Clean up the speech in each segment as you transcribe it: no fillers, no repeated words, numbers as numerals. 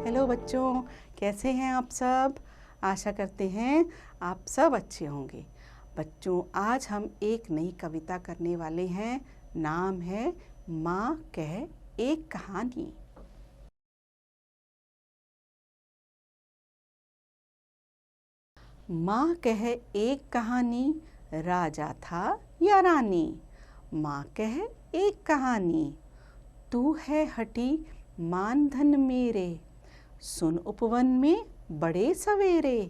Hello बच्चों, कैसे हैं आप सब। आशा करते हैं आप सब अच्छे होंगे। बच्चों, आज हम एक नई कविता करने वाले हैं। नाम है माँ कह एक कहानी। माँ कह एक कहानी, राजा था या रानी। माँ कह एक कहानी, तू है हटी मानधन मेरे। सुन उपवन में बड़े सवेरे,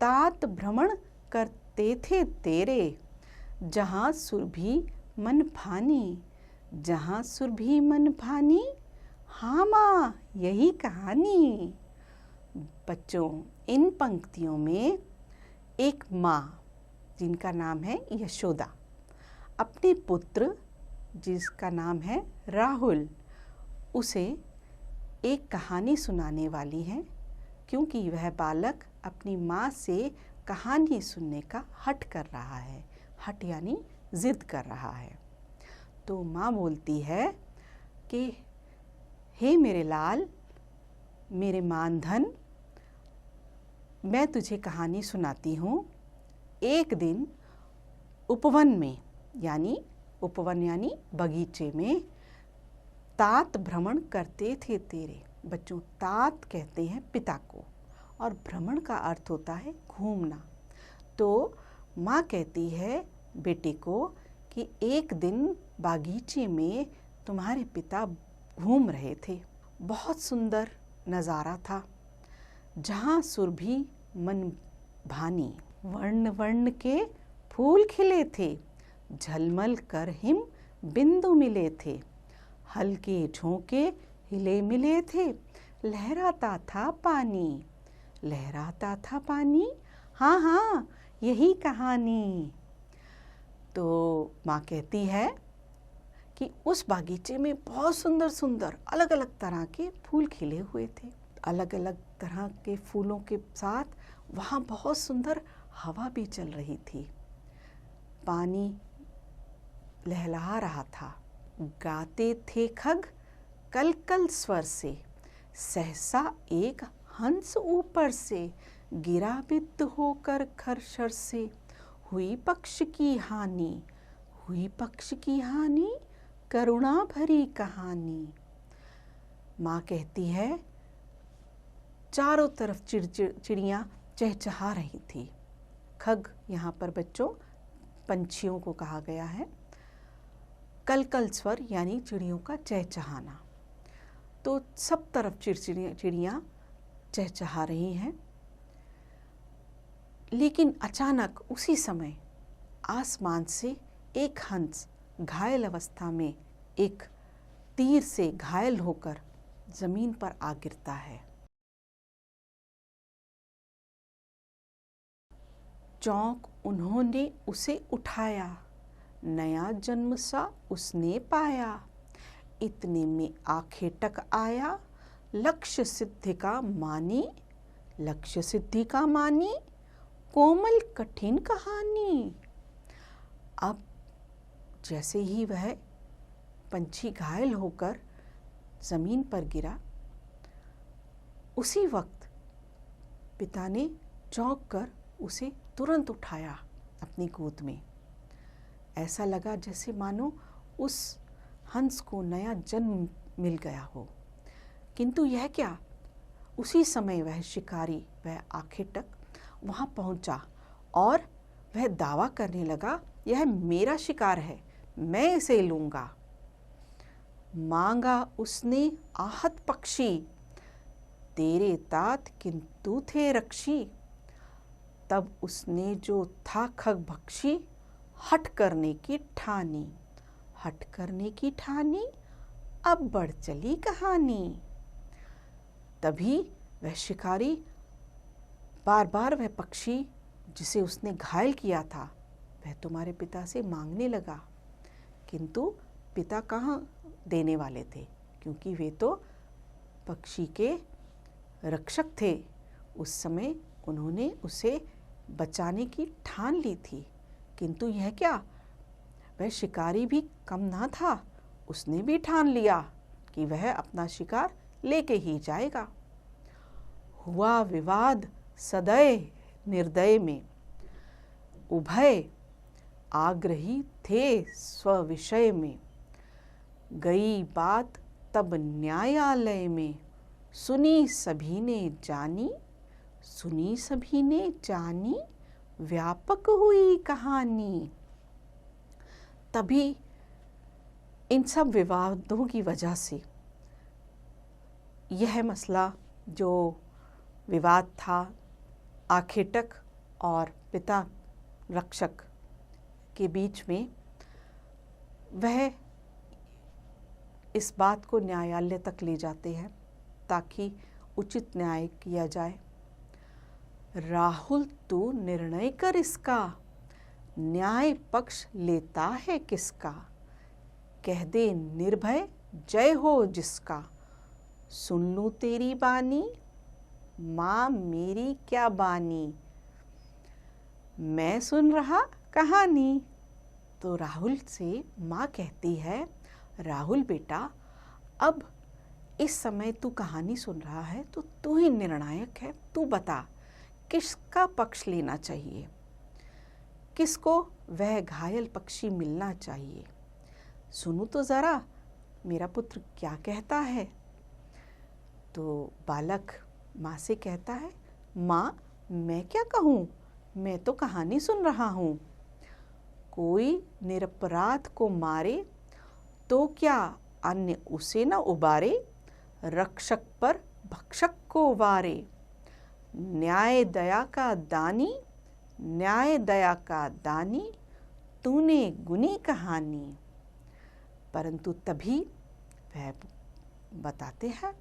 तात भ्रमण करते थे तेरे। जहाँ सुरभि मन भानी, जहाँ सुरभि मन भानी, हाँ माँ यही कहानी। बच्चों, इन पंक्तियों में एक माँ जिनका नाम है यशोदा अपने पुत्र जिसका नाम है राहुल, उसे एक कहानी सुनाने वाली है, क्योंकि वह बालक अपनी माँ से कहानी सुनने का हट कर रहा है। हट यानी ज़िद कर रहा है। तो माँ बोलती है कि हे मेरे लाल, मेरे मानधन, मैं तुझे कहानी सुनाती हूँ। एक दिन उपवन में उपवन यानी बगीचे में तात भ्रमण करते थे तेरे। बच्चों, तात कहते हैं पिता को और भ्रमण का अर्थ होता है घूमना। तो माँ कहती है बेटे को कि एक दिन बागीचे में तुम्हारे पिता घूम रहे थे। बहुत सुंदर नज़ारा था। जहाँ सुरभि मन भानी, वर्ण वर्ण के फूल खिले थे। झलमल कर हिम बिंदु मिले थे। हल्के झोंके हिले मिले थे। लहराता था पानी, लहराता था पानी, हाँ हाँ यही कहानी। तो माँ कहती है कि उस बागीचे में बहुत सुंदर सुंदर अलग अलग तरह के फूल खिले हुए थे। अलग अलग तरह के फूलों के साथ वहाँ बहुत सुंदर हवा भी चल रही थी। पानी लहला रहा था। गाते थे खग कल कल स्वर से। सहसा एक हंस ऊपर से, गिरा बिद होकर खरशर से। हुई पक्ष की हानि, हुई पक्ष की हानि, करुणा भरी कहानी। माँ कहती है चारों तरफ चिड़ियाँ चहचहा रही थी। खग यहाँ पर बच्चों पंछियों को कहा गया है। कलकल स्वर यानी चिड़ियों का चहचहाना। तो सब तरफ चिड़ियाँ चहचहा रही हैं। लेकिन अचानक उसी समय आसमान से एक हंस घायल अवस्था में एक तीर से घायल होकर जमीन पर आ गिरता है। चौंक उन्होंने उसे उठाया, नया जन्म सा उसने पाया। इतने में आंखें टक आया, लक्ष्य सिद्धि का मानी, लक्ष्य सिद्धि का मानी, कोमल कठिन कहानी। अब जैसे ही वह पंछी घायल होकर जमीन पर गिरा, उसी वक्त पिता ने चौंक कर उसे तुरंत उठाया अपनी गोद में। ऐसा लगा जैसे मानो उस हंस को नया जन्म मिल गया हो। किंतु यह क्या, उसी समय वह शिकारी, वह आखेटक वहाँ पहुँचा और वह दावा करने लगा, यह मेरा शिकार है, मैं इसे लूँगा। मांगा उसने आहत पक्षी, तेरे तात किंतु थे रक्षी। तब उसने जो था खग भक्षी, हट करने की ठानी, हट करने की ठानी, अब बढ़ चली कहानी। तभी वह शिकारी बार बार वह पक्षी जिसे उसने घायल किया था, वह तुम्हारे पिता से मांगने लगा। किंतु पिता कहाँ देने वाले थे, क्योंकि वे तो पक्षी के रक्षक थे। उस समय उन्होंने उसे बचाने की ठान ली थी। किंतु यह क्या, वह शिकारी भी कम ना था, उसने भी ठान लिया कि वह अपना शिकार लेके ही जाएगा। हुआ विवाद सदय निर्दय में, उभय आग्रही थे स्वविषय में, गई बात तब न्यायालय में, सुनी सभी ने जानी, सुनी सभी ने जानी, व्यापक हुई कहानी। तभी इन सब विवादों की वजह से यह मसला जो विवाद था आखेटक और पिता रक्षक के बीच में, वह इस बात को न्यायालय तक ले जाते हैं ताकि उचित न्याय किया जाए। राहुल तू निर्णय कर इसका, न्याय पक्ष लेता है किसका, कह दे निर्भय जय हो जिसका, सुन लूं तेरी बानी, माँ मेरी क्या बानी, मैं सुन रहा कहानी। तो राहुल से माँ कहती है, राहुल बेटा, अब इस समय तू कहानी सुन रहा है तो तू ही निर्णायक है, तू बता किसका पक्ष लेना चाहिए, किसको वह घायल पक्षी मिलना चाहिए। सुनो तो ज़रा मेरा पुत्र क्या कहता है। तो बालक माँ से कहता है, माँ मैं क्या कहूँ, मैं तो कहानी सुन रहा हूँ। कोई निरपराध को मारे तो क्या अन्य उसे न उबारे, रक्षक पर भक्षक को वारे, न्याय दया का दानी, न्याय दया का दानी, तूने गुनी कहानी। परंतु तभी वह बताते हैं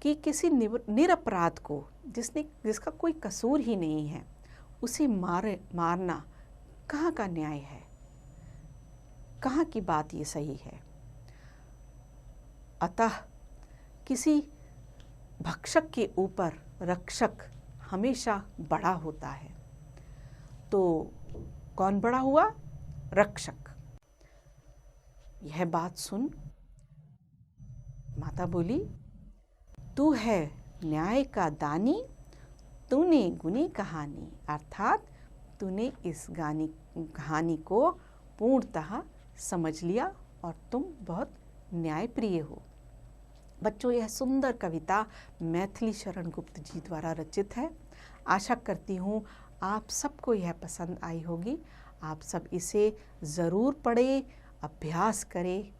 कि किसी निरपराध को, जिसका कोई कसूर ही नहीं है, उसे मारना कहाँ का न्याय है, कहाँ की बात ये सही है। अतः किसी भक्षक के ऊपर रक्षक हमेशा बड़ा होता है। तो कौन बड़ा हुआ? रक्षक। यह बात सुन माता बोली, तू है न्याय का दानी, तूने गुनी कहानी, अर्थात तूने इस कहानी को पूर्णतः समझ लिया और तुम बहुत न्यायप्रिय हो। बच्चों, यह सुंदर कविता मैथिली शरण गुप्त जी द्वारा रचित है। आशा करती हूँ आप सबको यह पसंद आई होगी। आप सब इसे ज़रूर पढ़ें, अभ्यास करें।